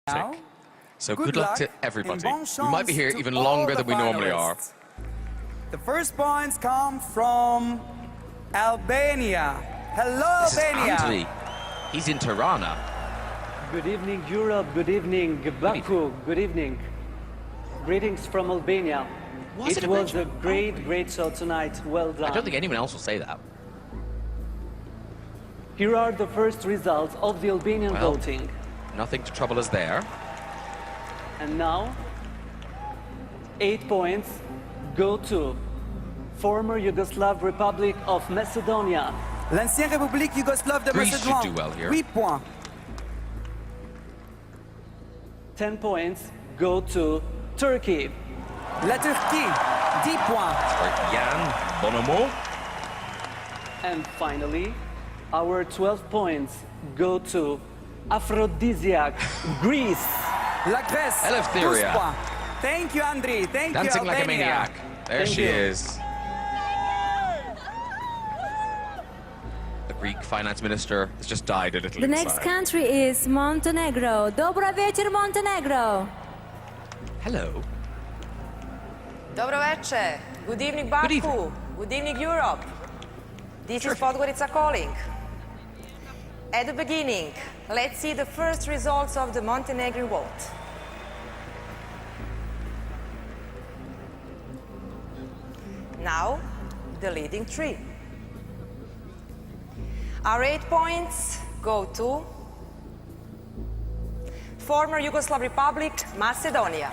Now, So good luck to everybody. We might be here even longer than we normally are. The first points come from Albania. Hello, This Albania. is Anthony. He's in Tirana. Good evening, Europe. Good evening, Baku. Good evening. Greetings from Albania. It was a great show tonight. Well done. I don't think anyone else will say that. Here are the first results of the Albanian voting. Nothing to trouble us there. And now, 8 points go to former Yugoslav Republic of Macedonia. L'ancienne République yougoslave de Greece Macédoine. should do well here. 8 points. 10 points go to Turkey. La Turquie, 10 points. For Jan Bonomo. And finally, our 12 points go to Aphrodisiac, Greece. La Grèce, Eleftheria. 12 points. Thank you, Andriy. Thank Dancing you, like a Albania. maniac. There Thank she you. is. The Greek finance minister has just died a little The inside. next country is Montenegro. Dobro večer, Montenegro. Hello. Dobro večer. Good evening, Baku. Good evening. Good evening, Europe. This is Podgorica calling. At the beginning, let's see the first results of the Montenegrin vote. Now, the leading three. Our 8 points go to former Yugoslav Republic, Macedonia.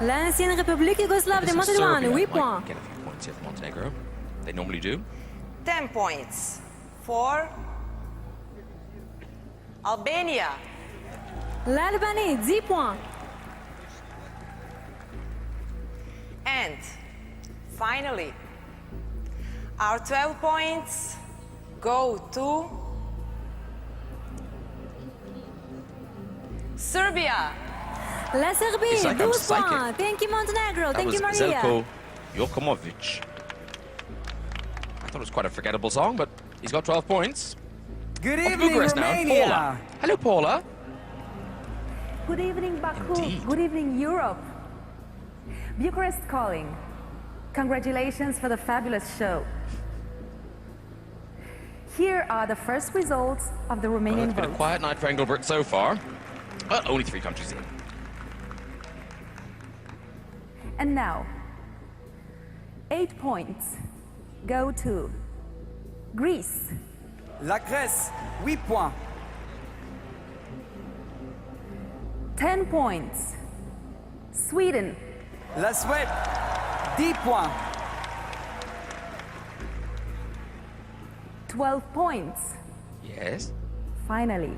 L'ancienne République yougoslave de Macédoine, 8 Might points. get a few points here for Montenegro. They normally do. 10 points for Albania. L'Albanie, 10 points. And finally, our 12 points go to Serbia. La Serbie, It's like I'm 12 psychic. points. Thank you, Montenegro. That Thank was you, Maria. Zelko Jokomovic. I thought it was quite a forgettable song, but he's got 12 points. Good Off to evening, Bucharest now. Romania. Paula. Hello, Paula. Good evening, Baku. Indeed. Good evening, Europe. Bucharest calling. Congratulations for the fabulous show. Here are the first results of the Romanian It's been a vote. quiet night for Engelbert so far. Only 3 countries in. And now, 8 points go to Greece. La Grèce, 8 points. 10 points, Sweden. La Suède, 10 points. 12 points, Yes. finally,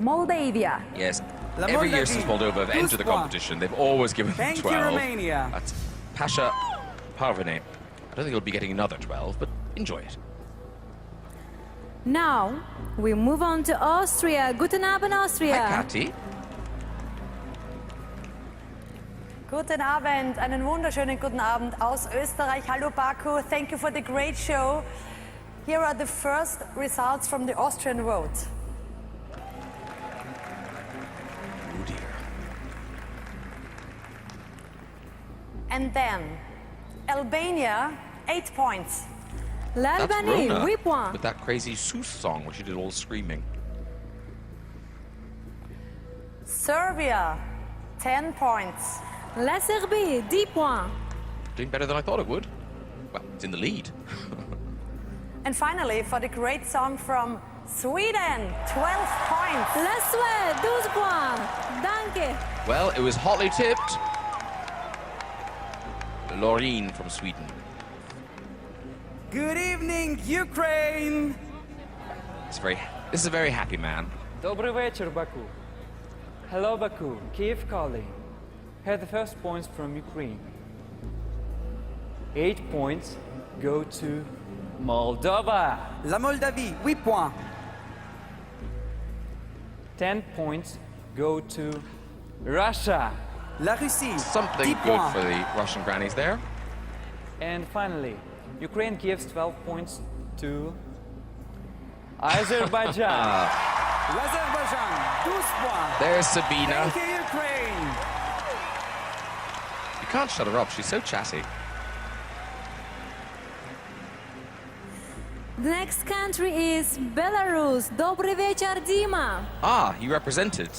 Moldavia. Yes. La Every year Moldavie, since Moldova have 12 entered the points. competition, they've always given them Thank you, 12. Romania. That's Pasha Parvene. I don't think he'll be getting another 12, but enjoy it. Now, we move on to Austria. Guten Abend, Austria. Hi, Kati. Guten Abend, einen wunderschönen guten Abend aus Österreich. Hallo Baku, thank you for the great show. Here are the first results from the Austrian vote. Oh dear. And then Albania, 8 points. That's L'Albanie, Rona 8 points. with that crazy Seuss song where she did all the screaming. Serbia, 10 points. La Serbie, 10 points. Doing better than I thought it would. Well, it's in the lead. And finally, for the great song from Sweden, 12 points. La Suède, 12 points. Danke. Well, it was hotly tipped. Loreen from Sweden. Good evening, Ukraine. This is a very happy man. Добрый вечер, Baku. Hello, Baku. Kiev calling. Had the first points from Ukraine. 8 points go to Moldova. La Moldavie, 8 points. 10 points go to Russia. La Russie, Something 10 good points. for the Russian grannies there. And finally, Ukraine gives 12 points to Azerbaijan. L'Azerbaïdjan, 12 points. There's Sabina. Thank you, Ukraine. You can't shut her up. She's so chatty. The next country is Belarus. Добрый вечер, Dima. Ah, you represented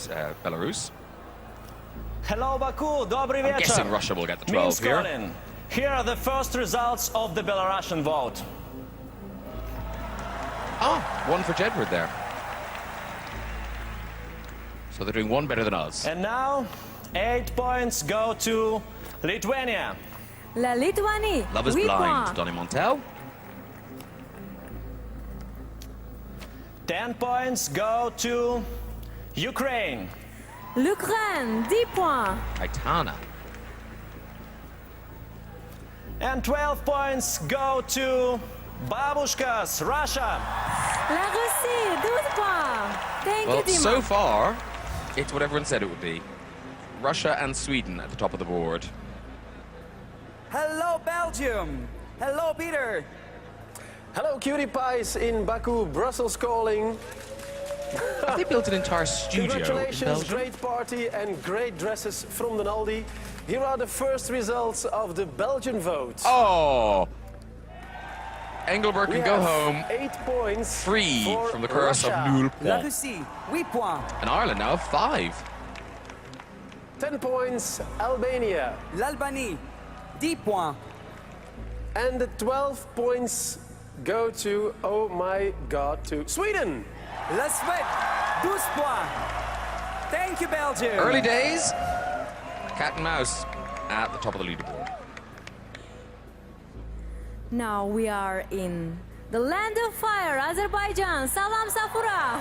Belarus. Hello, Baku. Dobry I'm вечер. guessing Russia will get the 12 Minsk here. calling. Here are the first results of the Belarusian vote. Ah, one for Jedward there. So they're doing one better than us. And now, 8 points go to Lithuania. La Lituanie. Love is 8 blind, points. Donny Montel. 10 points go to Ukraine. L'Ukraine, 10 points. Aitana. And 12 points go to Babushkas, Russia. La Russie, 12 points. Thank Well, you, Dima. so far, it's what everyone said it would be. Russia and Sweden at the top of the board. Hello, Belgium. Hello, Peter. Hello, cutie pies in Baku, Brussels calling. Have they built an entire studio in Congratulations, Belgium? great party and great dresses from the Naldi. Here are the first results of the Belgian vote. Oh! Engelberg We can go have home 8 points free for from the curse Russia. of nul La points. Russie, 8 points. And Ireland now have 5. 10 points, Albania. L'Albanie, 10 points. And the 12 points go to, oh my God, to Sweden. La Suède, 12 points. Thank you, Belgium. Early days, cat and mouse at the top of the leaderboard. Now we are in the land of fire, Azerbaijan. Salam Safura.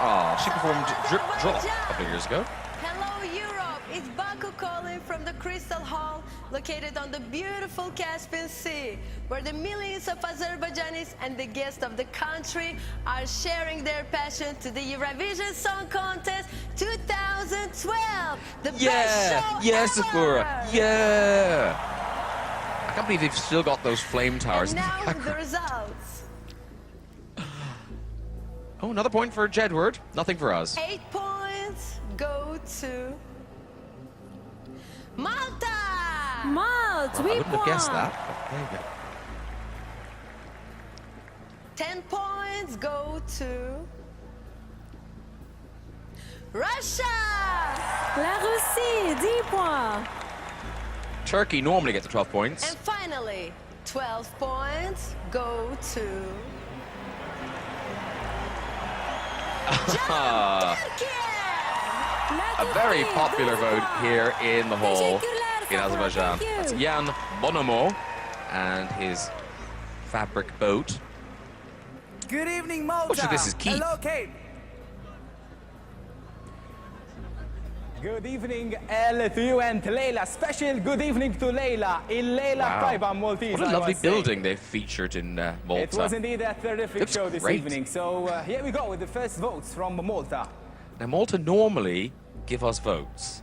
Oh, she performed Drip Drop a couple of years ago. Hello, Europe! It's Baku calling from the Crystal Hall, located on the beautiful Caspian Sea, where the millions of Azerbaijanis and the guests of the country are sharing their passion to the Eurovision Song Contest 2012, the best show yes, ever! Safura, yeah. I can't believe they've still got those flame towers And in the now the background. results. Oh, another point for Jedward. Nothing for us. 8 points go to Malta! Malt, I 8 wouldn't have guessed points. that. But there you go. 10 points go to Russia! La Russie, 10 points. Turkey normally gets the 12 points. And finally, 12 points go to A very popular vote here in the hall in Azerbaijan. That's Jan Bonomo and his fabric boat. Good evening, Malta. Oh, so this is Keith. Hello, Kate. Good evening, to you and Leila. Special good evening to Leila. In Leila Wow. Taiba, Maltese. What a I lovely must say. building they've featured in Malta. It was indeed a terrific Looks show this great. evening. So here we go with the first votes from Malta. Now, Malta normally give us votes.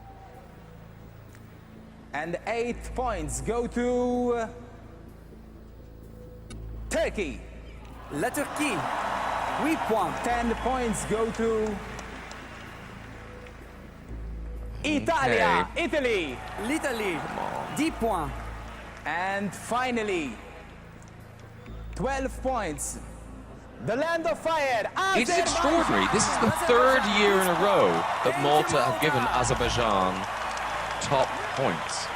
And 8 points go to Turkey. La Turquie, 8 points. 10 points go to Italia, Italy. L'Italie, 10 points. And finally, 12 points. The land of fire, It's Azerbaijan. extraordinary. This is the third year in a row that Malta have given Azerbaijan top points.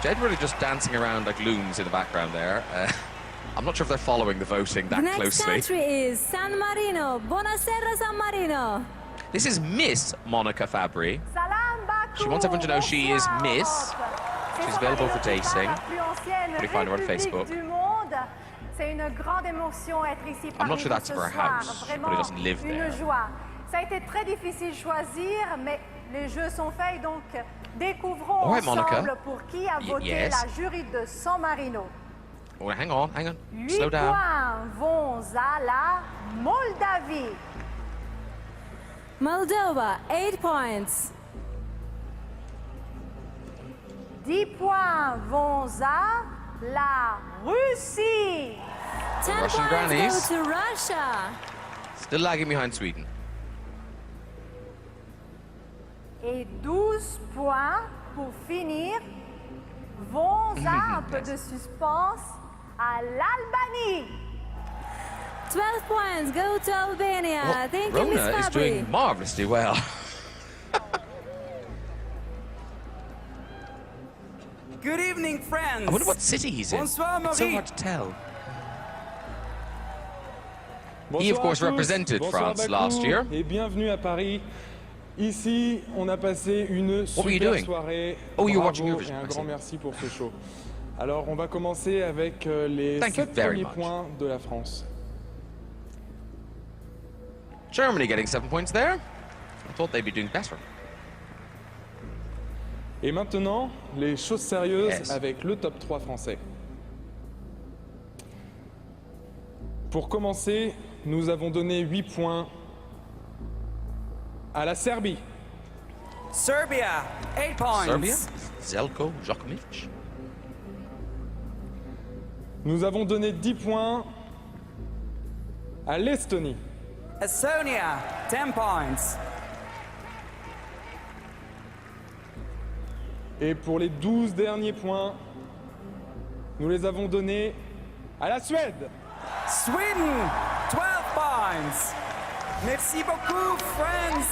Jedward are just dancing around like loons in the background there. I'm not sure if they're following the voting The that next closely. country is San Marino. Buonasera, San Marino. This is Miss Monica Fabry. Salam Baku. She wants everyone to know she is Miss. She's available for dating. Probably find her on Facebook. C'est une grande émotion être ici I'm not parmi sure vous that's ce her soir. house. She Vraiment probably doesn't live une there. joie. Ça a été très difficile de choisir, mais les jeux sont faits, donc découvrons All right, ensemble Monica. pour qui a voté yes. la jury de San Marino. Oh, hang on. 8 Slow down. points vont à la Moldavie. Moldova, 8 points. 10 points vont à la Russie. 10 Russian points grannies. go to Russia. Still lagging behind Sweden. Et 12 points pour finir. Vont à un peu de suspense à l'Albanie. 12 points go to Albania. Well, Thank you, Miss Rona is Fabry. doing marvelously well. Good evening, friends. I wonder what city he's in. Bonsoir, It's so Marie. hard to tell. Bonsoir He, of course, à tous. represented Bonsoir France Bakou, last year. Et bienvenue à Paris. Ici, on a passé une What were you super doing? soirée. Oh, you're Bravo watching Eurovision, et un I grand see. merci pour ce show. Alors, on va commencer avec les Thank you 7 very premiers much. points de la France. Germany getting 7 points there. I thought they'd be doing better. Et maintenant, les choses sérieuses Yes. avec le top 3 français. Pour commencer, nous avons donné 8 points à la Serbie. Serbia, 8 points. Serbia, Zelko Djokovic. Nous avons donné 10 points à l'Estonie. Estonia, 10 points. Et pour les 12 derniers points, nous les avons donnés à la Suède. Sweden, 12 points. Merci beaucoup, friends.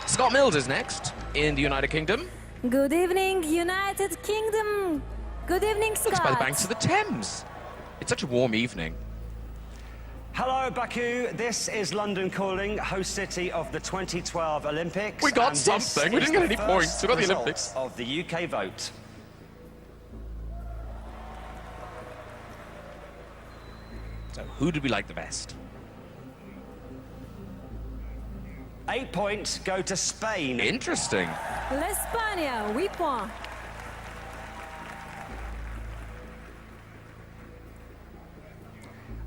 Scott Mills is next in the United Kingdom. Good evening, United Kingdom. Good evening, Looks by the Scott. banks of the Thames. It's such a warm evening. Hello, Baku. This is London calling, host city of the 2012 Olympics. We got and this something. We is didn't get the any points. first We got the result Olympics. of the UK vote. So, who did we like the best? 8 points go to Spain. Interesting. L'Espagne, 8 points.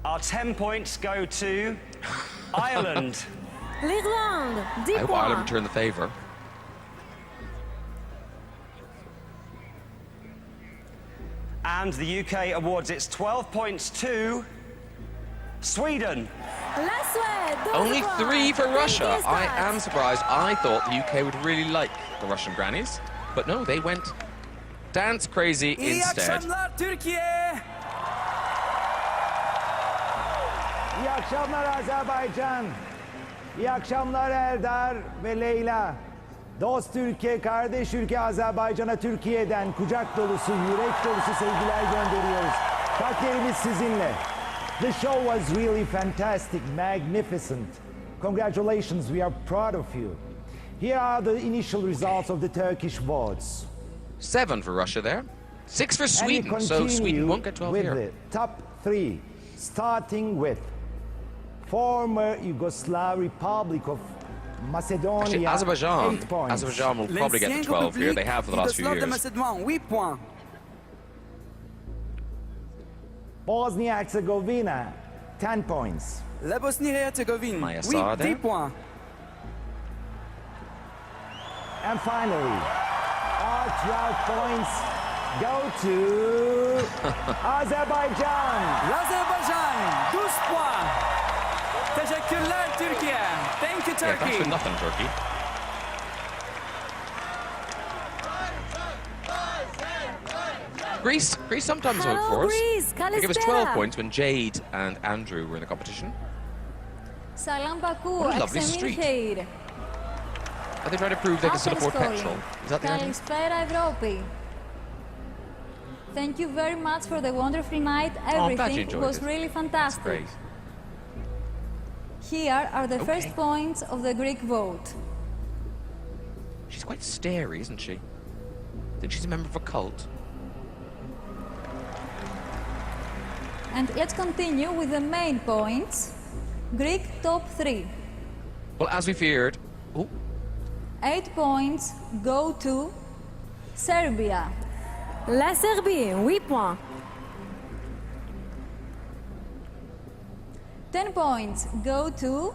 Our 10 points go to Ireland. L'Irlande, 10 I hope Ireland points. return the favour. And the UK awards its 12 points to Sweden. La Suède, 12 Only points. 3 for Thank Russia. you, I Scott. am surprised. I thought the UK would really like the Russian grannies. But no, they went dance crazy İyi instead. akşamlar Türkiye. İyi akşamlar Azerbaycan. İyi akşamlar Eldar ve Leyla. Dost Türkiye, kardeş ülke Azerbaycan'a Türkiye'den kucak dolusu, yürek dolusu sevgiler gönderiyoruz. Kalplerimiz sizinle. The show was really fantastic, magnificent. Congratulations, we are proud of you. Here are the initial results of the Turkish votes. 7 for Russia there. 6 for And we Sweden. So continue Sweden won't get 12 with here. the top 3, starting with former Yugoslav Republic of Macedonia, Actually, Azerbaijan. 8 points. Azerbaijan will probably get to L'ancien 12 here. They République have for the last few Yougoslave de years. Macédoine, 8 points. Bosnia-Herzegovina, 10 points. La Bosnie-Herzégovine, Maya 10 Sarda. points. And finally, our 12 points go to Azerbaijan. L'Azerbaïdjan, 12 points. Teşekkürler Türkiye. Thank you, Yeah, thanks Turkey. for nothing, Turkey. Greece sometimes vote Hello, for us. Greece. They give us 12 Kalispera. points when Jade and Andrew were in the competition. Salam Baku, What a lovely Exemin street. Khair. Are they trying to prove they can still afford After petrol? Is that the idea? Kalispera Evropi. Thank you very much for the wonderful night. Oh, I'm glad you Everything enjoyed was it. really fantastic. Great. Here are the Okay. first points of the Greek vote. She's quite starey, isn't she? Think she's a member of a cult? And let's continue with the main points. Greek top 3. Well, as we feared... Oh, 8 points go to Serbia. La Serbie, 8 points. 10 points go to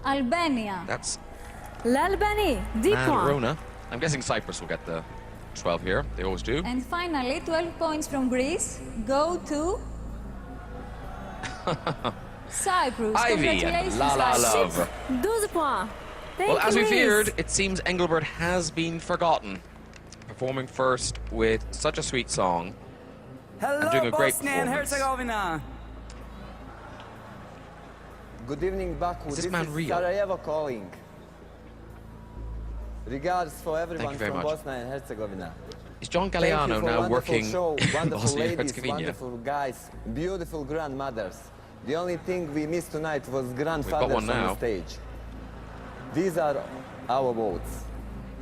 Albania. that's... L'Albanie, 10 And points. Rona. I'm guessing Cyprus will get the 12 here. They always do. And finally, 12 points from Greece go to Cyprus. Ivy and Congratulations, La La Cyprus. Love. 12 points. Thank Well, you, as we Reese. feared, it seems Engelbert has been forgotten. Performing first with such a sweet song. Hello, and doing a great Bosnia and performance. Herzegovina. Good evening, Baku. Is this This man is real? Sarajevo calling. Regards for Thank everyone you very from much. Bosnia and Herzegovina. Is John Thank you Galliano for now wonderful working show, in wonderful Bosnia and ladies, Herzegovina? wonderful guys, beautiful grandmothers. The only thing we missed tonight was grandfathers one on now. the stage. These are our votes.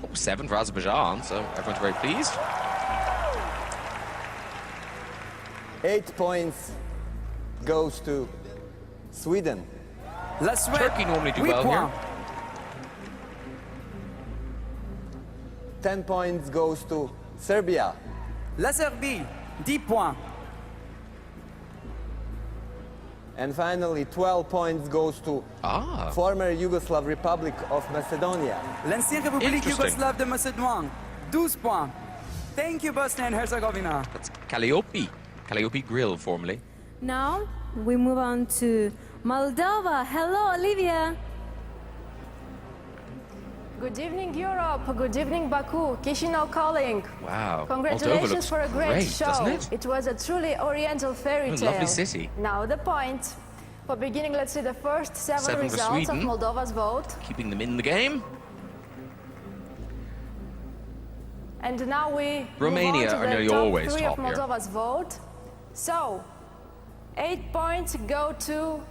Oh, 7 for Azerbaijan, so everyone's very pleased. 8 points goes to Sweden. Turkey normally do well here. 10 points goes to Serbia. La Serbie, 10 points. And finally, 12 points goes to former Yugoslav Republic of Macedonia. L'ancienne République Interesting. yougoslave de Macédoine, 12 points. Thank you, Bosnia and Herzegovina. That's Calliope. Calliope Grill, formerly. Now we move on to Moldova. Hello, Olivia. Good evening, Europe. Good evening, Baku. Chisinau calling. Wow. Moldova Congratulations looks for a great show. doesn't it? was a truly oriental fairy What a tale. lovely city. Now the point. For beginning, let's see the first 7 7 for results of Sweden. Moldova's vote. Keeping them in the game. And now we Romania move on are to the nearly top always 3 top of here. Moldova's vote. So, 8 points go to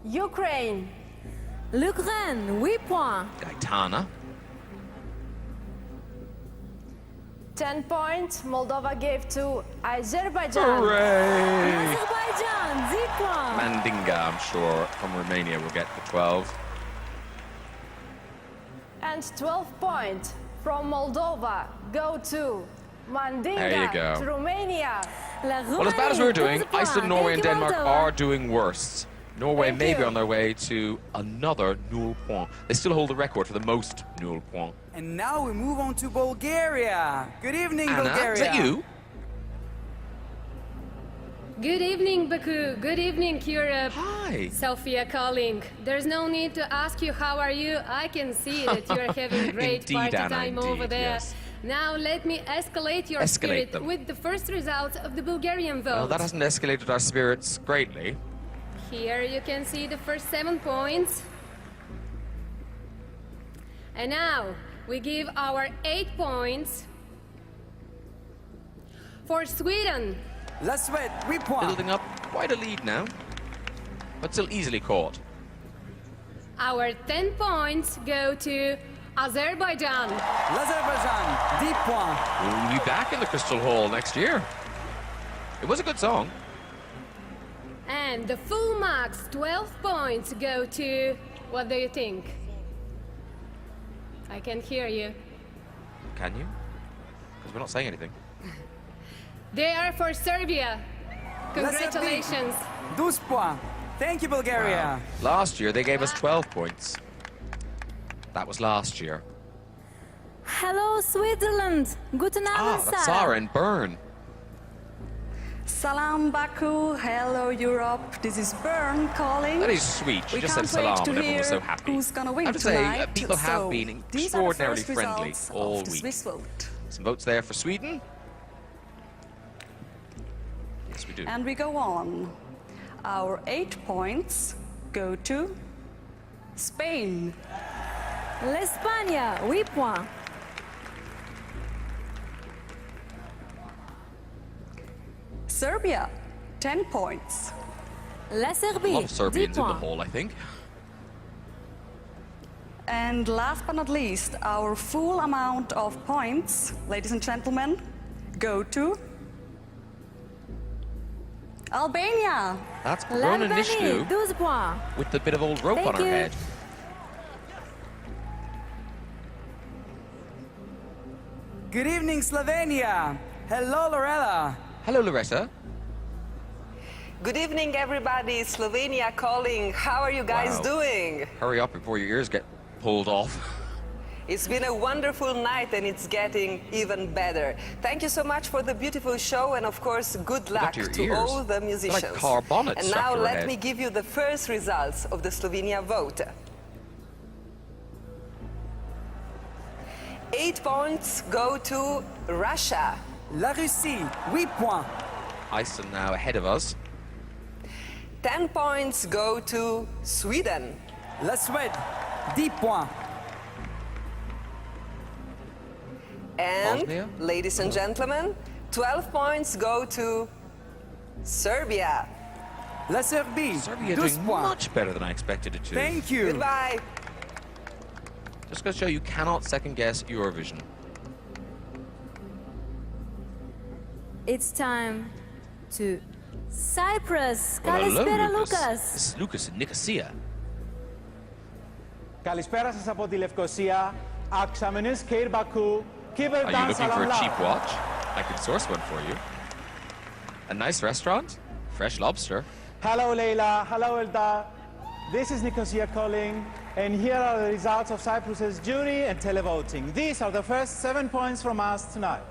Ukraine. L'Ukraine, 8 points. Gaetana. 10 points Moldova gave to Azerbaijan. Hooray! Azerbaijan, 10 points. Mandinga, I'm sure, from Romania will get the 12. And 12 points from Moldova go to Mandinga, There you go. to Romania. Well, as bad as we're doing, Iceland, Norway, and Denmark are doing worse. Norway Thank may be you. on their way to another nul point. They still hold the record for the most nul point. And now we move on to Bulgaria. Good evening, Anna, Bulgaria. is that you? Good evening, Baku. Good evening, Europe. Hi. Sophia calling. There's no need to ask you how are you. I can see that you're having great Indeed, party Anna, time indeed, over there. yes. Now let me escalate your Escalate spirit them. with the first results of the Bulgarian vote. Well, that hasn't escalated our spirits greatly. Here you can see the first 7 points. And now we give our 8 points for Sweden. La Suède, 8 points. Building up quite a lead now, but still easily caught. Our 10 points go to Azerbaijan. L'Azerbaijan, 10 points. We'll be back in the Crystal Hall next year. It was a good song. And the full marks, 12 points, go to, what do you think? I can't hear you. Can you? Because we're not saying anything. They are for Serbia. Congratulations. 12 points. Thank you, Bulgaria. Last year, they gave us 12 points. That was last year. Hello, Switzerland. Guten Abend, That's Sarah in Bern. Salam Baku, hello Europe. This is Bern calling. That is sweet. She We just said can't salam wait to and everyone was so hear happy. who's gonna win I have to say, tonight. people have So, been these are the extraordinarily first friendly results all of the week. Swiss vote. Some votes there for Sweden. Yes, we do. And we go on. Our 8 points go to Spain. L'Espagne, 8 points. Serbia, 10 points. La A Serbie, lot of 10 Serbians in the points. hall, I think. And last but not least, our full amount of points, ladies and gentlemen, go to Albania. That's Corona L'Albanie, Nishlu 12 points. with the bit of old rope Thank on her you. head. Good evening, Slovenia. Hello, Lorella. Hello, Loretta. Good evening, everybody. Slovenia calling. How are you guys Wow. doing? Hurry up before your ears get pulled off. It's been a wonderful night and it's getting even better. Thank you so much for the beautiful show and of course good luck to your to ears. all the They're like musicians. car bonnets And stuck now to her let head. me give you the first results of the Slovenia vote. 8 points go to Russia. La Russie, 8 points. Iceland now ahead of us. 10 points go to Sweden. La Suède, 10 points. And, Bosnia? ladies and gentlemen, 12 points go to Serbia. La Serbie, Serbia 12 doing points. much better than I expected it to. Thank you. Goodbye. Just going to show you cannot second guess Eurovision. It's time to Cyprus. Well, hello, Kalispera, Lucas. Lucas. This is Lucas in Nicosia. Καλησπέρα σας από τη Λευκοσία. Αξαμενής Κέιρ Μπακού. Are you looking for a cheap watch? I can source one for you. A nice restaurant? Fresh lobster. Hello Leila, hello Eldar. This is Nicosia calling, and here are the results of Cyprus's jury and televoting. These are the first 7 points from us tonight.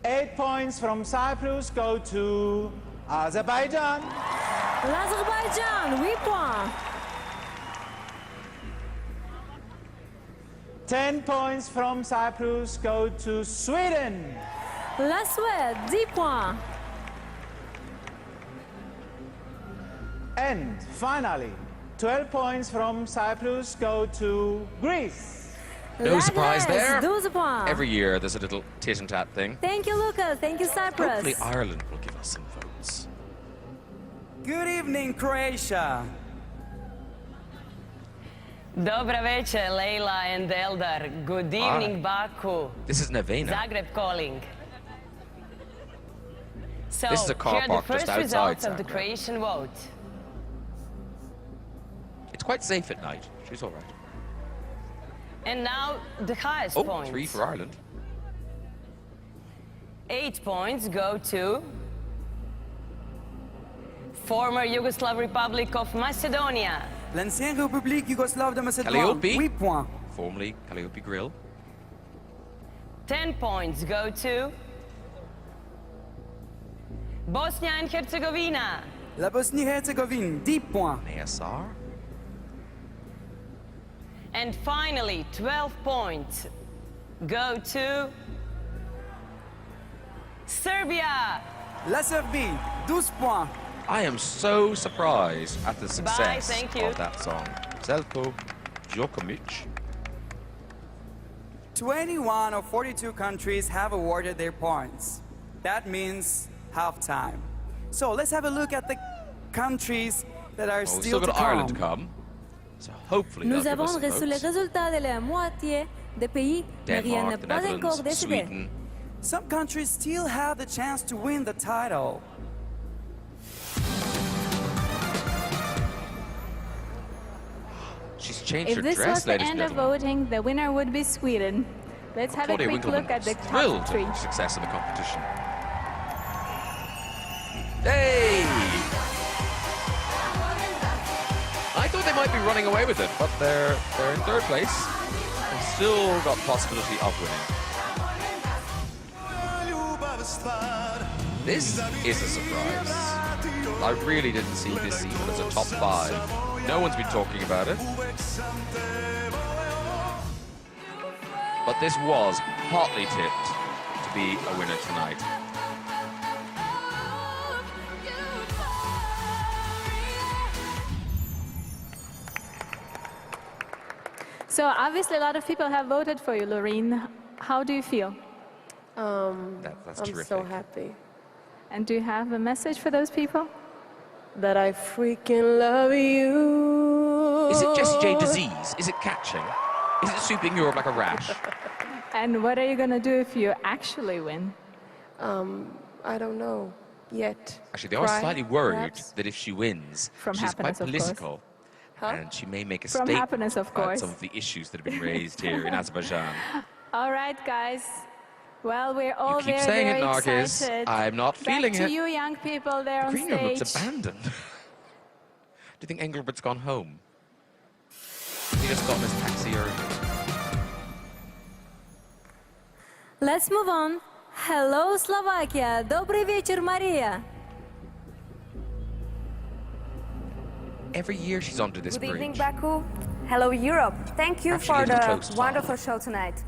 8 points from Cyprus go to Azerbaijan. L'Azerbaïdjan, 8 points. 10 points from Cyprus go to Sweden. La Suède, 10 points. And finally, 12 points from Cyprus go to Greece. No surprise there. 12 points. Every year there's a little tit and tat thing. Thank you, Lucas. Thank you, Cyprus. Hopefully Ireland will give us some votes. Good evening, Croatia. Dobra večer, Leila and Eldar. Good evening, Baku. This is Nevena. Zagreb calling. So, This is a car here are the park just first outside results of the Zagreb. Croatian vote. It's quite safe at night. She's all right. And now, the highest Oh, points. 3 for Ireland. 8 points go to former Yugoslav Republic of Macedonia. L'ancienne République yougoslave de Macédoine, Calliope. 8 points. Formerly Calliope Grill. 10 points go to Bosnia and Herzegovina. La Bosnie-Herzégovine, 10 points. ASR. And finally, 12 points go to Serbia. La Serbie, 12 points. I am so surprised at the success thank you. of that song. Zelko Djokovic. 21 of 42 countries have awarded their points. That means halftime. So let's have a look at the countries that are Well, we've still still to got Ireland to come. come. So hopefully Nous they'll give us avons some reçu les votes. résultats de la moitié des pays, mais rien n'est Denmark, the pas encore Netherlands, décidé. Sweden. Some countries still have the chance to win the title. She's changed If her this dress, was the ladies end and of gentlemen. voting, the winner would be Sweden. Let's have a Claudia quick Winkleman look at the is top thrilled three. at the success of the competition. Hey! I thought they might be running away with it, but they're in third place. They've still got possibility of winning. This is a surprise. I really didn't see this even as a top 5. No one's been talking about it. But this was hotly tipped to be a winner tonight. So obviously a lot of people have voted for you, Loreen. How do you feel? That's I'm terrific. so happy And do you have a message for those people? that I freaking love you. Is it Jessie J disease? Is it catching? Is it sweeping Europe like a rash? And what are you going to do if you actually win? I don't know yet. Actually, they are Cry, slightly worried perhaps? that if she wins, From she's quite happiness, of course. political. And she may make a From statement happiness, of about course. some of the issues that have been raised here in Azerbaijan. All right, guys. Well, we're all keep very, saying very it, Nargis. excited. I'm not feeling Back to it. you, young people there The on green room stage. looks abandoned. Do you think Engelbert's gone home? He just got in his taxi early. Let's move on. Hello, Slovakia. Добрый вечер, Maria. Every year she's onto this Good bridge. evening, Baku. Hello Europe. Thank you Actually, for it's the close to wonderful show tonight.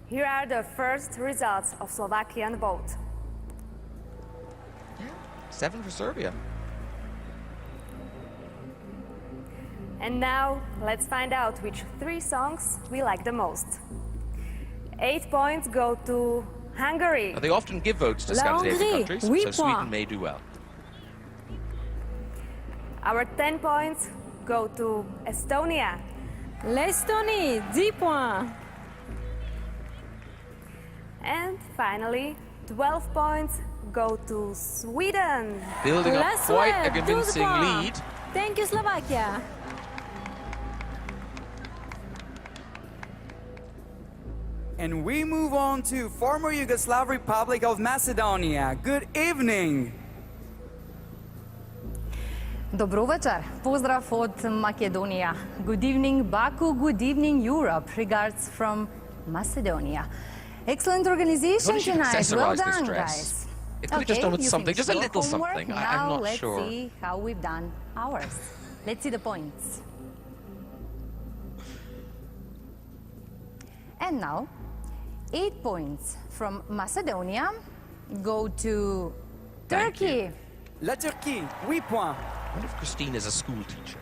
Here are the first results of Slovakian vote. 7 for Serbia. And now let's find out which 3 songs we like the most. 8 points go to Hungary. Now, they often give votes to La Scandinavian Hongrie, countries, 8 so points. Sweden may do well. Our 10 points go to Estonia. L'Estonie, 10 points. And finally, 12 points go to Sweden. Building up La quite a Suède, 12 convincing points. lead. Thank you, Slovakia. And we move on to former Yugoslav Republic of Macedonia. Good evening. Dobro večer. Pozdrav od Makedonija. Good evening, Baku. Good evening, Europe. Regards from Macedonia. Excellent organization What did you tonight. Well accessorize this done, dress? guys. It could have just done with you something, finished just a your little homework. something. Now I'm not let's sure. see how we've done ours. Let's see the points. And now, 8 points from Macedonia go to Turkey. La Turquie, 8 points. I wonder if Christine is a school teacher.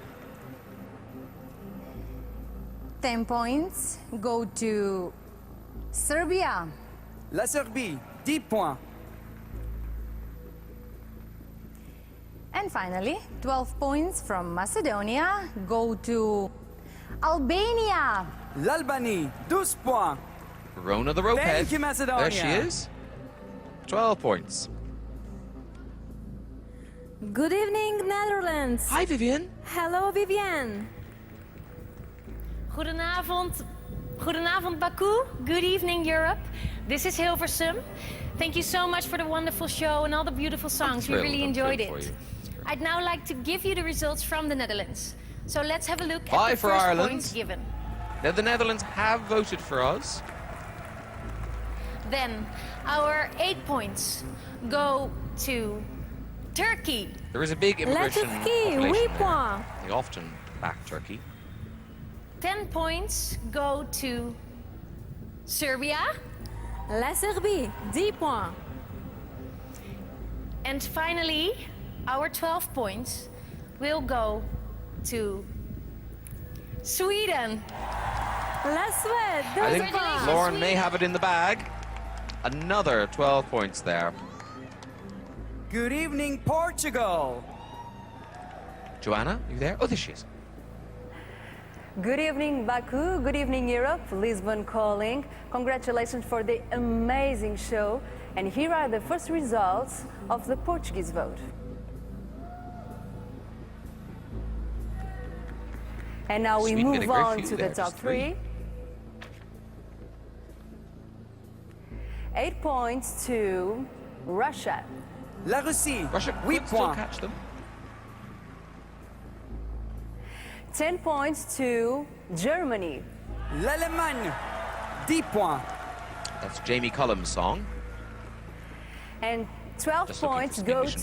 10 points go to Serbia. La Serbie, 10 points. And finally, 12 points from Macedonia go to Albania. L'Albanie, 12 points. Rona the ropehead. Thank you, Macedonia. There she is. 12 points. Good evening, Netherlands. Hi, Vivian. Hello, Vivian. Goedenavond. Goedenavond, Baku. Good evening, Europe. This is Hilversum. Thank you so much for the wonderful show and all the beautiful songs. We really enjoyed it. I'd now like to give you the results from the Netherlands. So let's have a look at the 5 for first Ireland. points given. Now, the Netherlands have voted for us. Then our 8 points go to Turkey. There is a big immigration Turquie, 8 population there. points. They often back Turkey. 10 points go to Serbia. La Serbie, 10 points. And finally, our 12 points will go to Sweden. La Suède, I 12 think points. Lauren may have it in the bag. Another 12 points there. Good evening, Portugal. Joanna, you there? Oh, there she is. Good evening, Baku. Good evening, Europe. Lisbon calling. Congratulations for the amazing show. And here are the first results of the Portuguese vote. And now we Sweden move getting very on few to there, the top just 3. 8 points to Russia. La Russie, Russia 8 could still points. catch them. 10 points to Germany. L'Allemagne, 10 points. That's Jamie Cullum's song. And 12 Just looking points for go English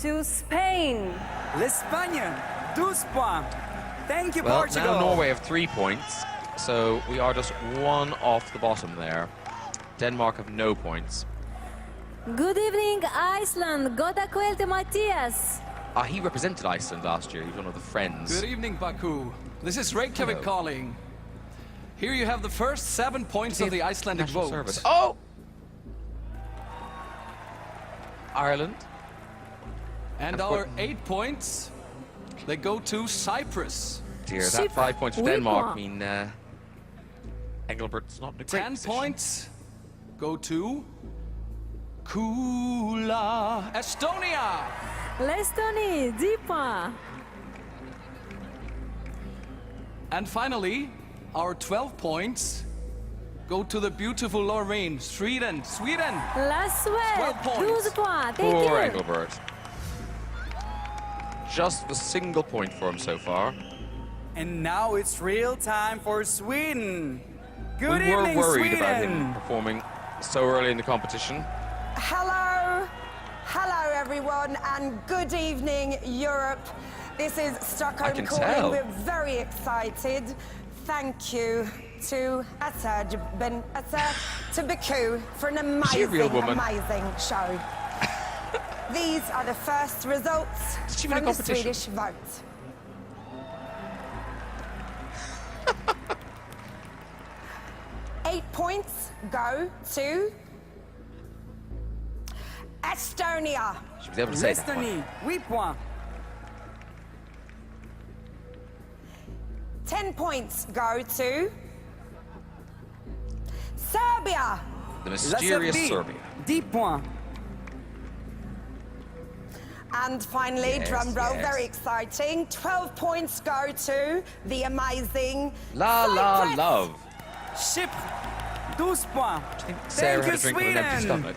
to Spain. L'Espagne, 12 points. Thank you, Well, Portugal. now Norway have 3 points, so we are just 1 off the bottom there. Denmark have no points. Good evening, Iceland. Goda Kvelte Matthias. He represented Iceland last year. He was one of the friends. Good evening, Baku. This is Reykjavik Hello. calling. Here you have the first 7 points of the Icelandic National vote. Service. Oh! Ireland. And our 8 points, they go to Cyprus. Dear, that 5 points for Denmark mean Engelbert's not in a great 10 position. points go to Kula, Estonia. L'Estonie, 10 points. And finally, our 12 points go to the beautiful Lorraine, Sweden. La 12 Suède, points. 12 points. Thank Poor you. Engelbert. Just a single point for him so far. And now it's real time for Sweden. Good we were evening, worried Sweden. about him performing so early in the competition. Hello, everyone, and good evening, Europe. This is Stockholm calling. Tell. We're very excited. Thank you to Baku for an amazing show. These are the first results from the Swedish vote. Eight points go to Estonia. She was able to say that one. Estonie, 8 points. 10 points go to Serbia. The mysterious Serbia. 10 points. And finally, Yes, drum roll, yes. very exciting. 12 points go to the amazing La La Cyprus. Love. Chypre, 12 points. I think Sarah Thank had a you, drink with an empty Sweden. stomach.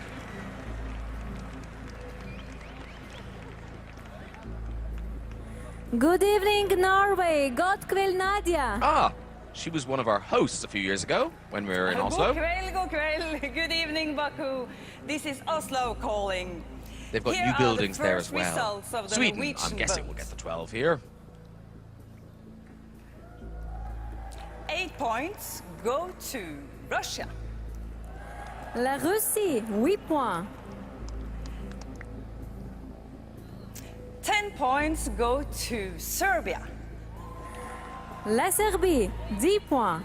Good evening, Norway. God kväll, Nadia. Ah, she was one of our hosts a few years ago when we were in Oslo. God kväll. Good evening, Baku. This is Oslo calling. They've got Here new are buildings the there as first well. results of the Sweden, Norwegian I'm guessing, vote. will get the 12 here. 8 points go to Russia. La Russie, 8 points. 10 points go to Serbia. La Serbie, 10 points.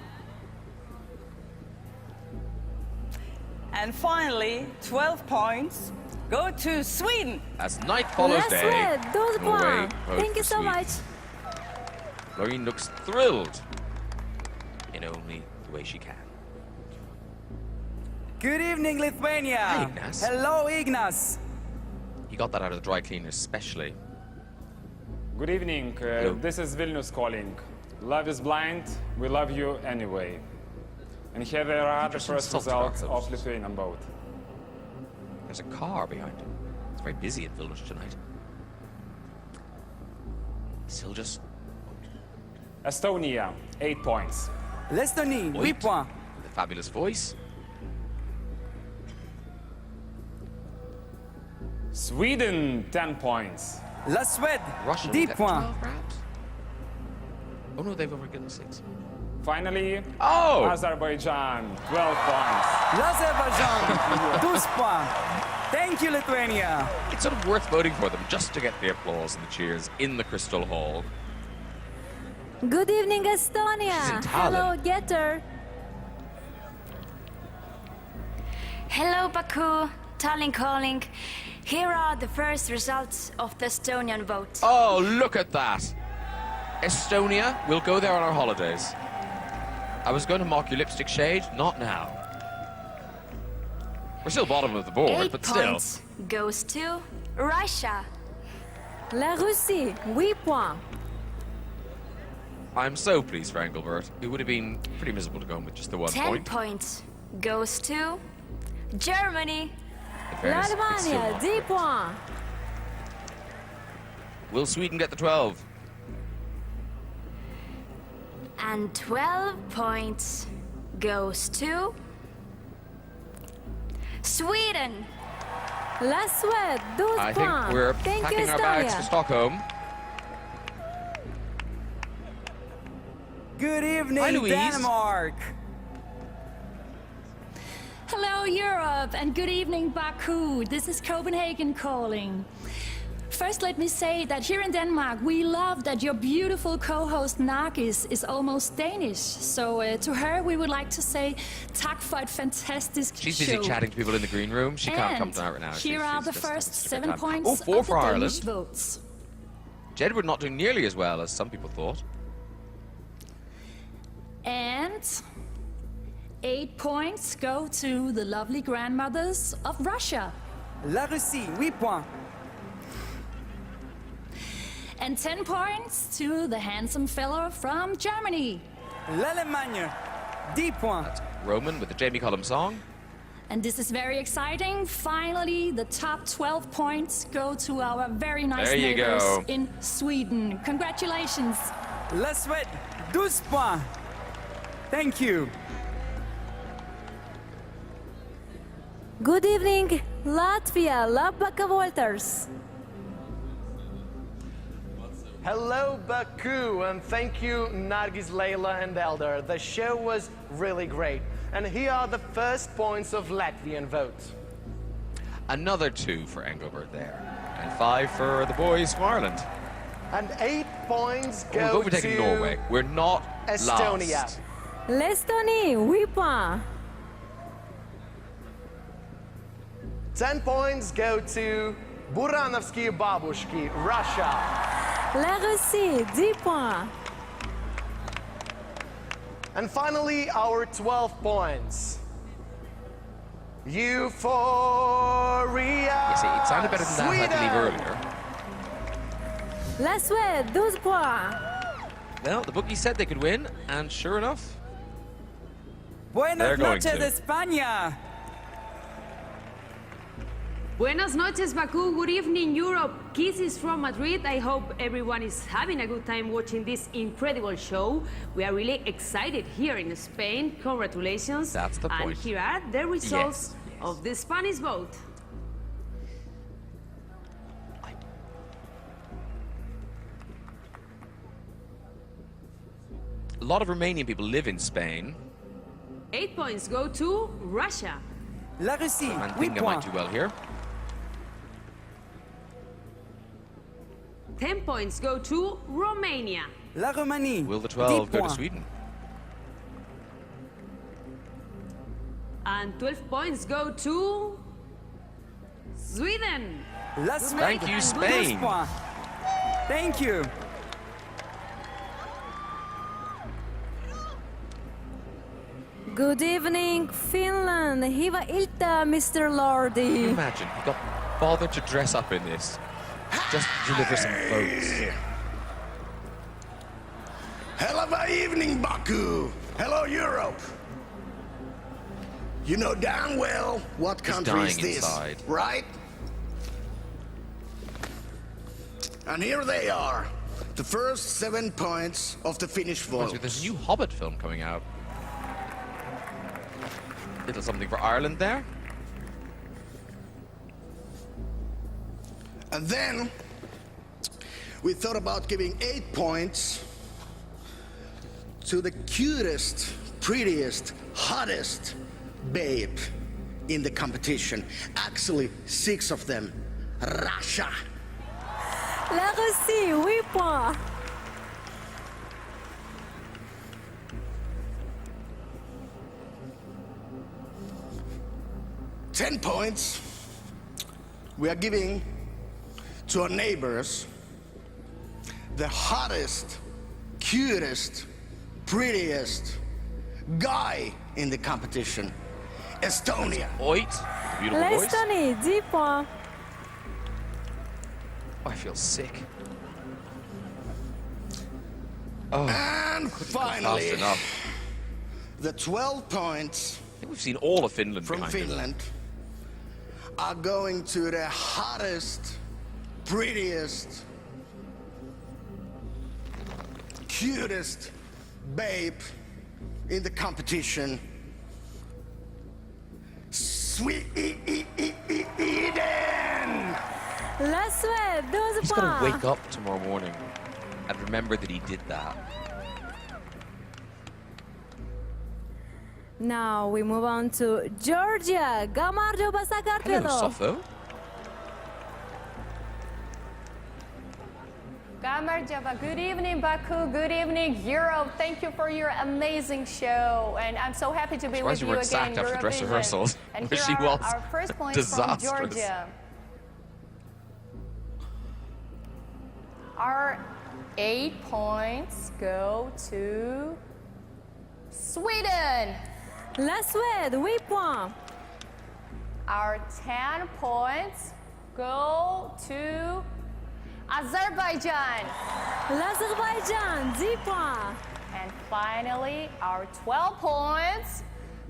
And finally, 12 points go to Sweden. As night follows La day, Suède, 12 Norway points. votes Thank you for so Sweden. much. Loreen looks thrilled in only the way she can. Good evening, Lithuania. Hi, Ignas. Hello, Ignas. He got that out of the dry cleaners specially. Good evening. This is Vilnius calling. Love is blind. We love you anyway. And here there are the just first insulted results ourselves. of Lithuanian vote. There's a car behind him. It's very busy in Vilnius tonight. Still just Estonia, 8 points. L'Estonie, 8 points. with a fabulous voice. Sweden, 10 points. La Suède, Russia 10 will get points. 12 perhaps? Oh no, they've already gotten 6. Finally, Oh! Azerbaijan, 12 points. L'Azerbaijan, 12 points. Thank you, Lithuania. It's sort of worth voting for them just to get the applause and the cheers in the Crystal Hall. Good evening, Estonia. She's in Tallinn. Hello, Getter. Hello, Baku. Tallinn calling. Here are the first results of the Estonian vote. Oh, look at that! Estonia, we'll go there on our holidays. I was going to mock your lipstick shade, not now. We're still bottom of the board, 8 but still. points goes to Russia. La Russie, 8 points. I'm so pleased for Engelbert. It would have been pretty miserable to go home with just the 1 10 point. points goes to Germany. In fairness, it's still L'Allemagne, not 10 great. points. Will Sweden get the 12? And 12 points goes to Sweden. La Suède, 12 I points. think we're Thank you, packing our bags for Estonia. Stockholm. Good evening, Hi, Louise. Denmark. Hello, Europe, and good evening, Baku. This is Copenhagen calling. First, let me say that here in Denmark, we love that your beautiful co-host Nargis is almost Danish. So to her, we would like to say tak for et fantastisk She's busy show. chatting to people in the green room. She can't come And down right now. Here are the just first having a 7 good time. points Oh, 4 of for the Danish Ireland. votes. Jedward not doing nearly as well as some people thought. And 8 points go to the lovely grandmothers of Russia. La Russie, 8 points. And 10 points to the handsome fellow from Germany. L'Allemagne, 10 points. Roman with the Jamie Cullum song. And this is very exciting. Finally, the top 12 points go to our very nice There you neighbors go. in Sweden. Congratulations. La Suède, 12 points. Thank you. Good evening, Latvia. Labvakar Walters. Hello, Baku, and thank you, Nargis, Leila, and Eldar. The show was really great. And here are the first points of Latvian vote. Another 2 for Engelbert there. And 5 for the boys from Ireland. And 8 points go We're overtaking to Norway. We're not Estonia. last. L'Estonie, 8 points. 10 points go to Buranovsky Babushki, Russia. La Russie, 10 points. And finally, our 12 points. Euphoria. You see, it sounded better than that I had to leave earlier. La Suède, 12 points. Well, the bookies said they could win, and sure enough, Buenas they're going noches, to. España. Buenas noches, Baku. Good evening, Europe. Kisses from Madrid. I hope everyone is having a good time watching this incredible show. We are really excited here in Spain. Congratulations. That's the point. And here are the results of the Spanish vote. A lot of Romanian people live in Spain. 8 points go to Russia. La Russie, And 8 Binga might points. do well here. 10 points go to Romania. La Roumanie. Will the 12 go to points. Sweden? And 12 points go to Sweden. La Thank you, Suède, 12 Spain. points. Thank you. Good evening, Finland. Hiva ilta, Mr. Lordi. Imagine, he got bothered to dress up in this just to deliver some votes. Hell of a evening, Baku. Hello, Europe. You know damn well what He's country is dying this, inside. right? And here they are, the first 7 points of the Finnish vote. There's a new Hobbit film coming out. Little something for Ireland there. And then we thought about giving 8 points to the cutest, prettiest, hottest babe in the competition. Actually, 6 of them. Russia. La Russie, 8 points. $10 points we are giving to our neighbors, the hottest, cutest, prettiest guy in the competition, Estonia. Oit, beautiful voice. L'Estonie, 10 points. Oh, I feel sick. Oh, And finally, fast enough. the 12 points I think we've seen all of Finland from behind it. Finland are going to the hottest, prettiest, cutest babe in the competition, Sweden. La Suède, 12 He's got to points. wake up tomorrow morning and remember that he did that. Now we move on to Georgia. Gamarjo Hello, Basakarpedo. Sofo. Gamarjava, good evening, Baku. Good evening, Europe. Thank you for your amazing show, and I'm so happy to be Surprised with you you weren't again. sacked after dress Eurovision. rehearsals, And where here she are was our first points disastrous. from Georgia. Our 8 points go to Sweden. La Suède, 8 points. Our 10 points go to Azerbaijan. L'Azerbaïdjan, 10 points. And finally, our 12 points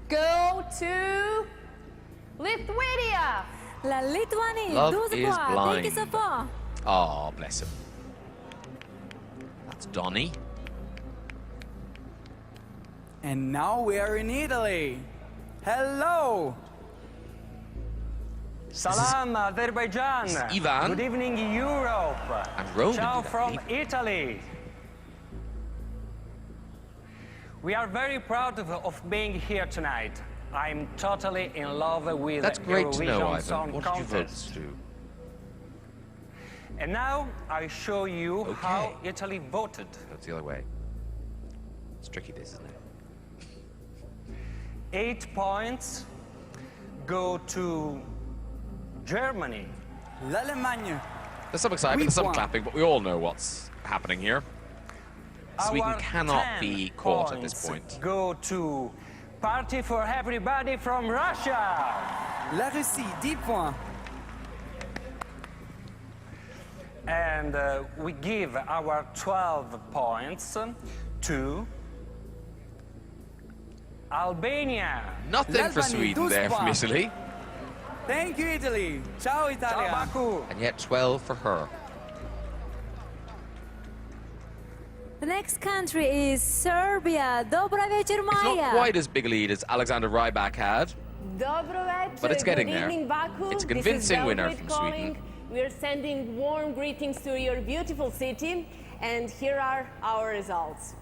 go to Lithuania. La Lituanie, Love 12 is points. Thank you, blind. Sofo. Oh, bless him. That's Donny. And now we are in Italy. Hello. Salam, Azerbaijan. Ivan. Good evening, Europe. And Roman. Ciao from Italy. We are very proud of being here tonight. I'm totally in love with That's great to know, Eurovision Ivan. Song What did you vote Contest. to? And now I show you how Italy voted. That's the other way. It's tricky, this, isn't it? 8 points go to Germany. L'Allemagne. There's some excitement, there's some clapping, but we all know what's happening here. Sweden Our cannot 10 be caught at this points point. Go to Party for Everybody from Russia. La Russie, 10 points. And we give our 12 points to Albania. Nothing for Sweden there from Italy. Thank you, Italy. Ciao, Italia. Ciao, Baku. And yet 12 for her. The next country is Serbia. Dobra večer, It's Maya. not quite as big a lead as Alexander Rybak had. Dobro večer. But it's getting Good there. evening, Baku. It's a This is convincing winner Belgrade from calling. Sweden. We are sending warm greetings to your beautiful city, and here are our results.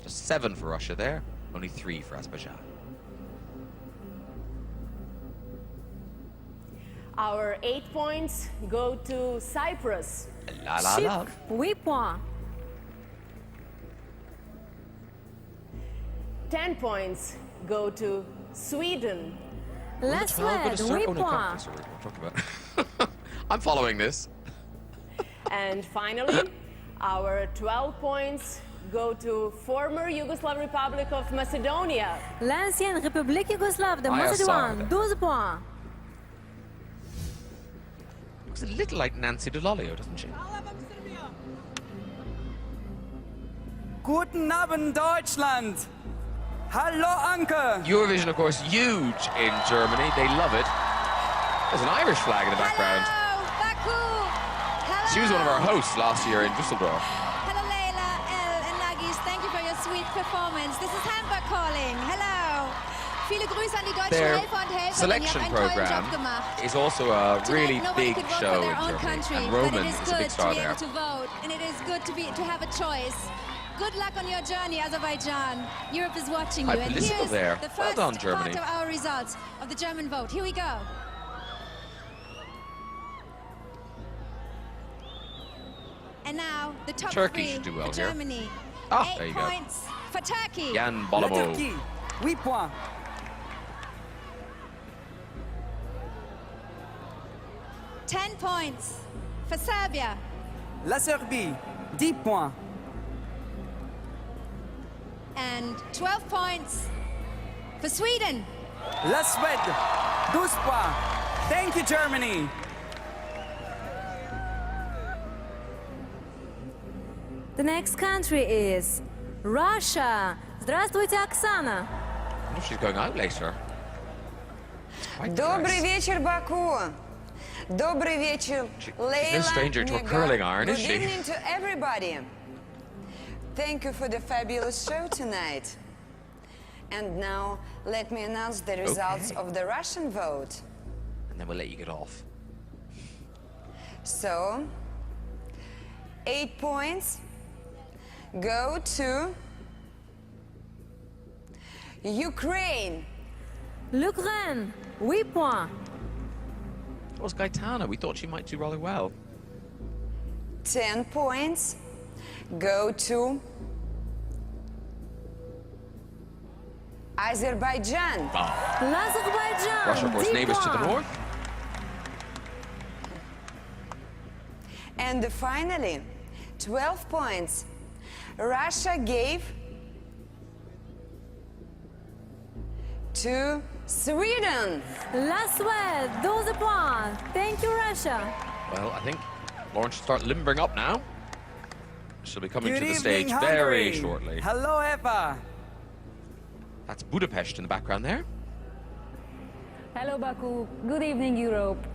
Just 7 for Russia there, only 3 for Azerbaijan. Our 8 points go to Cyprus. La la la. 8 points. 10 points go to Sweden. La Suède, 8 points. Sorry, what am I talking about? I'm following this. And finally, our 12 points go to former Yugoslav Republic of Macedonia. L'ancienne République Yougoslave de I saw Macédoine, that. 12 points. Looks a little like Nancy DeLolio, doesn't she? Guten Abend, Deutschland. Hallo, Anke. Eurovision, of course, huge in Germany. They love it. There's an Irish flag in the background. Baku! Hello! She was one of our hosts last year in Düsseldorf. Hello, Leila, El, and Nagis. Thank you for your sweet performance. This is Hamburg calling. Hello! Viele Grüße an die deutschen Their Helfer und Helferinnen. selection Ihr habt einen tollen program Job gemacht. is also a really Tonight, nobody big could vote show for their in own Germany. country, And but Roman it is is a good big star to be there. able to vote, and it is good to have a choice. Good luck on your journey, Azerbaijan. Europe is watching you. Quite And political here's there. the Well first done, Germany. part of our results of the German vote. Here we go. And now the top Turkey three should do for well here. Germany. Ah, 8 there you go. points for Turkey. Jan La Bolomo. Turquie, 8 points. 10 points for Serbia. La Serbie, 10 points. And 12 points for Sweden. La Suède, 12 points. Thank you, Germany. The next country is Russia. Здравствуйте, Оксана. I wonder if she's going out later. Добрый вечер, Baku. Добрый вечер, Leila. no stranger to a Nigar. curling iron, Good is she? evening to everybody. Thank you for the fabulous show tonight. And now, let me announce the results of the Russian vote. And then we'll let you get off. So, 8 points go to Ukraine. L'Ukraine, 8 points. It was Gaetana. We thought she might do rather well. 10 points go to Azerbaijan. L'Azerbaijan, Russia, of course, 10 neighbors to the points. north. And finally, 12 points Russia gave to Sweden. La Suède, 12 points. Thank you, Russia. Well, I think Lauren should start limbering up now. She'll be coming Good to the evening, stage very Hungary. shortly. Hello, Eva. That's Budapest in the background there. Hello, Baku. Good evening, Europe.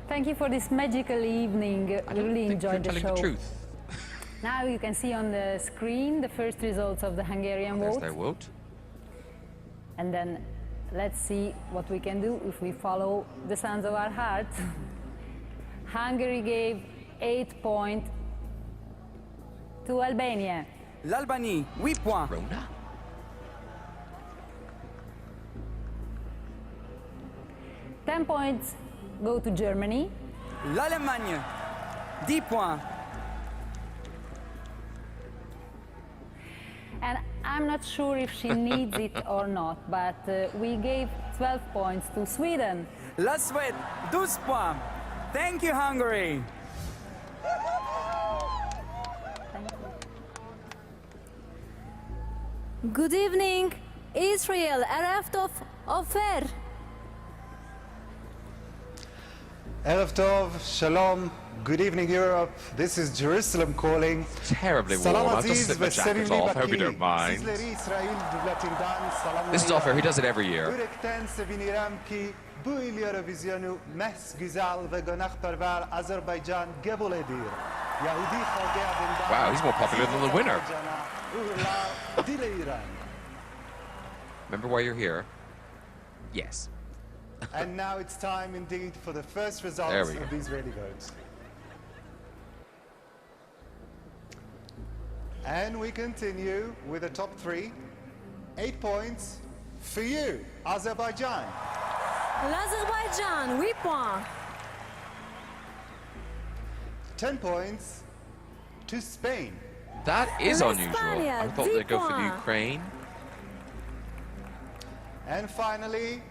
Thank you for this magical evening. We really enjoyed the Telling show. the truth. Now you can see on the screen the first results of the Hungarian There's vote. their vote. And then let's see what we can do if we follow the sounds of our heart. Hungary gave 8 points to Albania. L'Albanie, 8 points. Rona? Ten points go to Germany. L'Allemagne, 10 points. And I'm not sure if she needs it or not, but we gave 12 points to Sweden. La Suède, 12 points. Thank you, Hungary. Good evening, Israel, Erev Tov Ofer. Erev Tov, Shalom, good evening Europe, this is Jerusalem calling. Terribly warm, I've just slipped my jacket off, I hope you don't mind. This is Ofer, he does it every year. Wow, he's more popular than the winner. Remember why you're here? Yes. And now it's time indeed for the first results of the Israeli vote. And we continue with the top 3. 8 points for you, Azerbaijan. L'Azerbaijan, 8 points. 10 points to Spain. That is unusual. I thought they'd go for the Ukraine. And finally,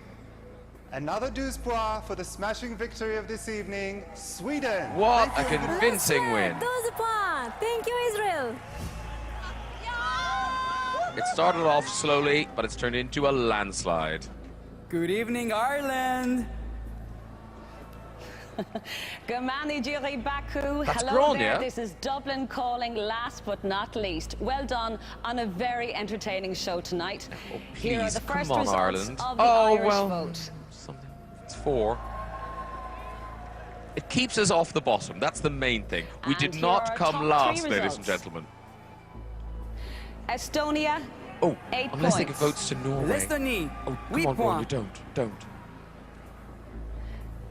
another 12 points for the smashing victory of this evening, Sweden. What a convincing win. 12 points. Thank you, Israel. It started off slowly, but it's turned into a landslide. Good evening, Ireland. Gamani Jiri Baku, That's hello grown, there. yeah? This is Dublin calling last but not least. Well done on a very entertaining show tonight. Oh, Here are please, the first come on, results Ireland. of the Oh, Irish well, vote. something. It's 4. It keeps us off the bottom. That's the main thing. We And did here not are come top 3 last, ladies and results. gentlemen. Estonia, Oh, 8 unless they points. give votes to Norway. L'Estonie, Oh, 8 come on, Ron, you points. don't.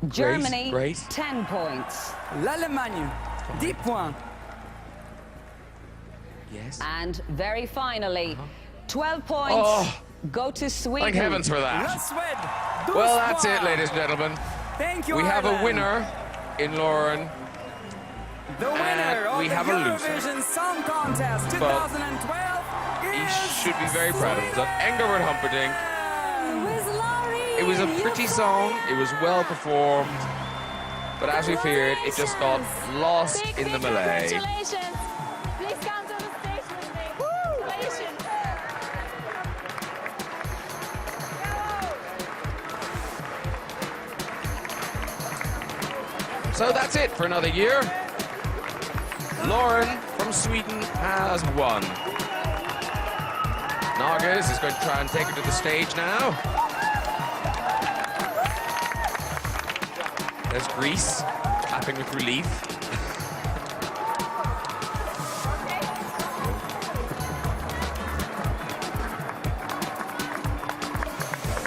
Germany, Grace. 10 points. L'Allemagne, 10 points. Yes. And very finally, 12 points Oh, go to Sweden. thank heavens for La that. Suède, 12 Well, that's it, points. ladies and gentlemen. Thank you, We have a Ireland. winner in Lauren. The winner of we the have a loser. Eurovision Song Contest 2012 He is should be very proud of himself. Engelbert Humperdinck. With Laurie. It was a pretty song. It was well performed. But as we feared, it just got lost in the melee. Congratulations. Please come to the stage with me. Congratulations. So that's it for another year. Lauren from Sweden has won. Nargis is going to try and take her to the stage now. There's Greece, clapping with relief.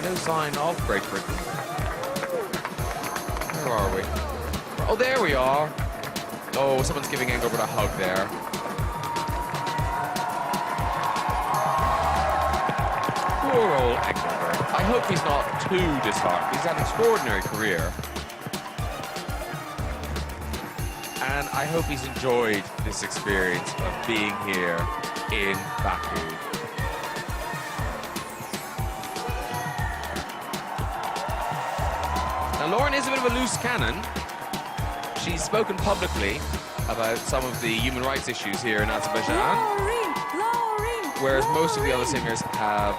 No sign of Great Britain. Where are we? Oh, there we are. Oh, someone's giving Engelbert a hug there. Poor old Engelbert. I hope he's not too disheartened. He's had an extraordinary career. And I hope he's enjoyed this experience of being here in Baku. Now, Lauren is a bit of a loose cannon. She's spoken publicly about some of the human rights issues here in Azerbaijan, whereas most of the other singers have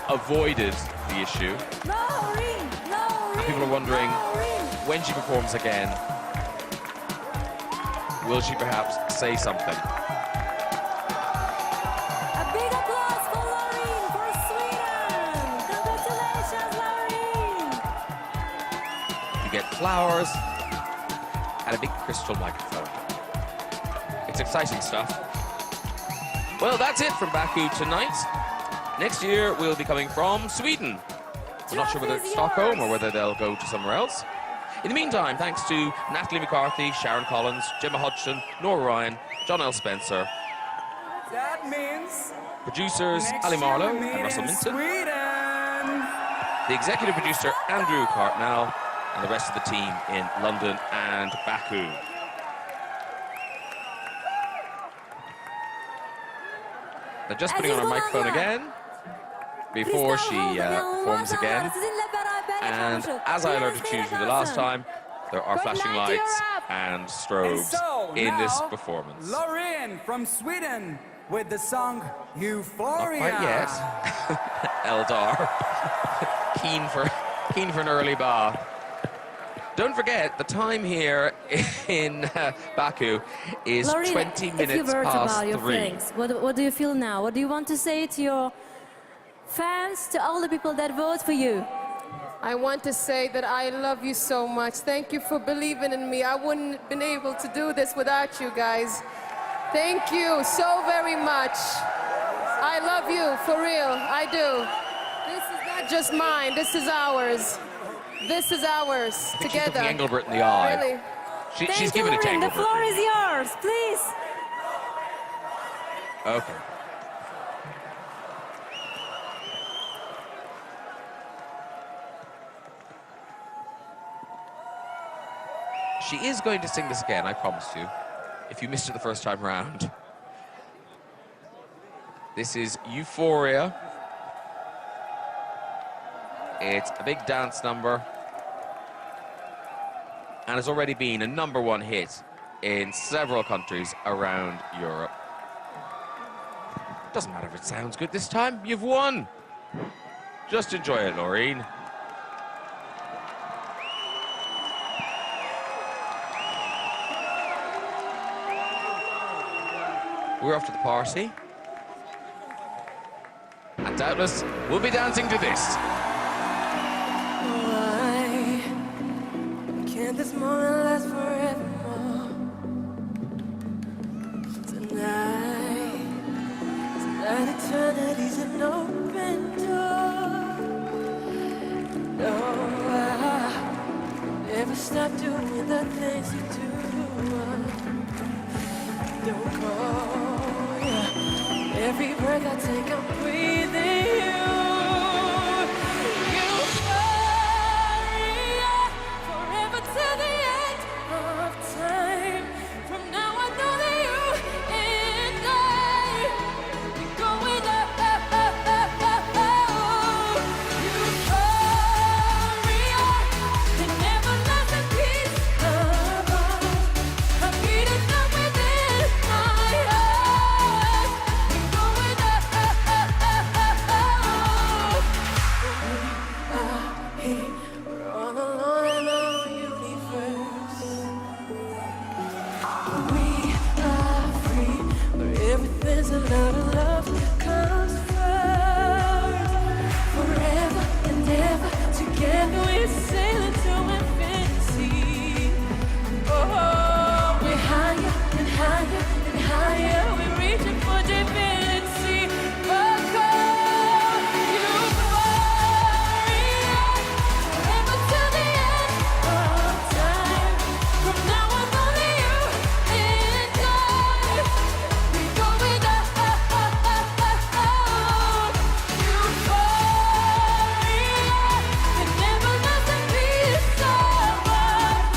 avoided the issue. And people are wondering, when she performs again, will she perhaps say something? A big applause for Laurie for Sweden. Congratulations, Laurie. You get flowers and a big crystal microphone. It's exciting stuff. Well, that's it from Baku tonight. Next year, we'll be coming from Sweden. We're not sure whether it's Stockholm or whether they'll go to somewhere else. In the meantime, thanks to Natalie McCarthy, Sharon Collins, Gemma Hodgson, Nora Ryan, John L. Spencer. That means Producers Ali Marlowe and Russell Minton. The executive producer Andrew Cartnell, and the rest of the team in London and Baku. They're just putting on her microphone again before she performs again. And as I alerted you to the last time, there are flashing lights and strobes in this performance. Loreen from Sweden with the song Euphoria. Not quite yet. Eldar, keen for an early bath. Don't forget, the time here in Baku is Loreen, 20 a few minutes words past about your 3. feelings. What do you feel now? What do you want to say to your fans, to all the people that vote for you? I want to say that I love you so much. Thank you for believing in me. I wouldn't have been able to do this without you guys. Thank you so very much. I love you, for real, I do. This is not just mine, this is ours. This is ours, I think together. she's looking Engelbert in the eye. Really? She's giving it to Loreen, the Engelbert. floor is yours, please. Okay. She is going to sing this again, I promise you, if you missed it the first time round. This is Euphoria. It's a big dance number and has already been a #1 hit in several countries around Europe. Doesn't matter if it sounds good this time, you've won. Just enjoy it, Loreen. We're off to the party. And doubtless, we'll be dancing to this. Why can't this moment last forevermore? Tonight eternity's an open door. No, I never stop doing the things you do. Don't call, yeah. Every breath I take, I'm breathing you. Euphoria, forever till the end of time. From now I know that you and I, we're going up, up, up, up, up, up. Euphoria, the everlasting peace of us. I'm beating up within my heart. We're going up, up, up, up, up, up. We are here, we're all alone in our universe. We are free, where everything's a lot of love comes first. Forever and ever, together we sail into infinity. Oh, we're higher and higher and higher, we're reaching for divinity. Oh, Euphoria, forever till the end of time. From now on, only you and I, we're going up, up, up, up, up, up. Euphoria, the everlasting peace of us.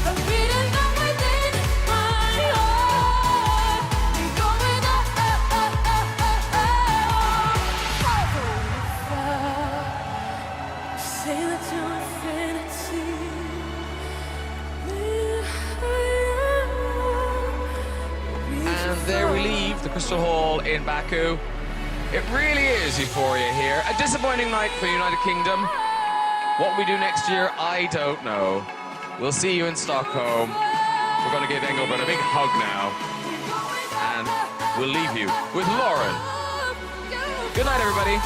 I'm beating up within my heart. We're going up, up, up, up, up, up. Sail to infinity. And there we leave the Crystal Hall in Baku. It really is euphoria here. A disappointing night for the United Kingdom. What we do next year, I don't know. We'll see you in Stockholm. We're going to give Engelbert a big hug now. And we'll leave you with Lauren. Good night, everybody.